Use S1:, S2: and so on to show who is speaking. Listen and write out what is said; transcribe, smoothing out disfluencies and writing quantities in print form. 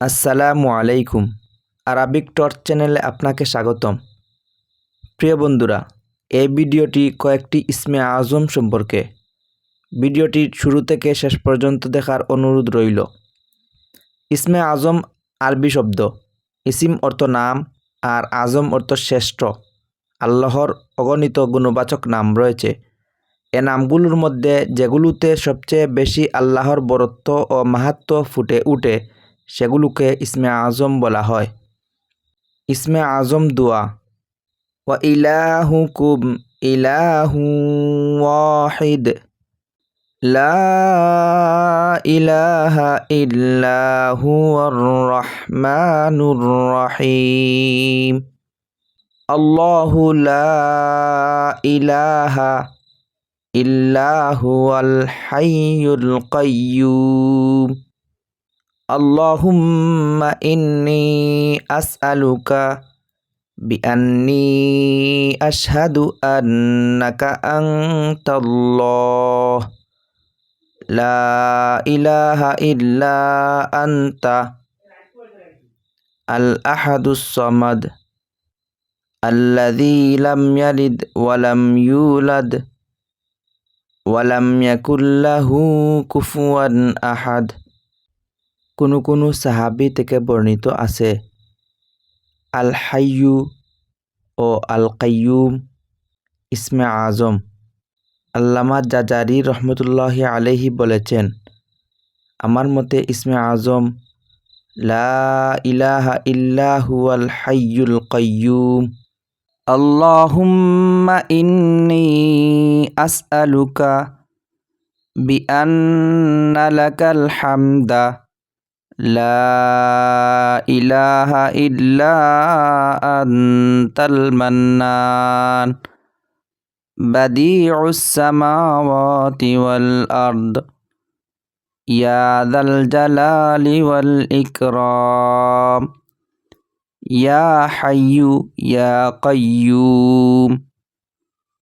S1: আসসালামু আলাইকুম। Arabic torch চ্যানেলে আপনাকে স্বাগতম। প্রিয় বন্ধুরা, এই ভিডিওটি কয়েকটি ইসমে আজম সম্পর্কে। ভিডিওটি শুরু থেকে শেষ পর্যন্ত দেখার অনুরোধ রইল। ইসমে আজম আরবি শব্দ। ইসিম অর্থ নাম আর আজম অর্থ শ্রেষ্ঠ। আল্লাহর অগণিত গুণবাচক নাম রয়েছে। এ নামগুলোর মধ্যে যেগুলোতে সবচেয়ে বেশি আল্লাহর বরত্ব ও মাহাত্ম্য ফুটে ওঠে সেগুলোকে ইসমে আজম বলা হয়। ইসমে আজম দোয়া। ওয়া ইলাহুকুম ইলাহু ওয়াহিদ লা ইলাহা ইল্লা হুয়ার রহমানুর রহিম। আল্লাহু লা ইলাহা ইল্লা হুয়াল হাইয়ুল কাইয়্যুম। আল্লাহুম্মা ইন্নী আসআলুকা বিআন্নী আশহাদু আন্নাকা আনতাল্লাহ লা ইলাহা ইল্লা আনতা আল আহাদুস সামাদ আল্লাযী লাম ইয়ালিদ ওয়া লাম ইউলাদ ওয়া লাম ইয়াকুল লাহু কুফুয়ান আহাদ। কোনো সাহাবী থেকে বর্ণিত আছে, আল হাইয়ু ও আল কাইয়ুম ইসমে আজম। আল্লামা জাজারি রহমতুল্লাহি আলাইহি বলেছেন, আমার মতে ইসমে আজম লা ইলাহা ইল্লা হুয়াল হাইয়ুল কাইয়ুম। আল্লাহুম্মা ইন্নী আসআলুকা বিআন্না লাকাল হামদা লা ইলাহা ইল্লা আনতাল মান্নান বাদিউস সামাওয়াতি ওয়াল আরদ ইয়া যাল জালালি ওয়াল ইকরাম ইয়া হাইয়ু ইয়া কাইয়্যুম।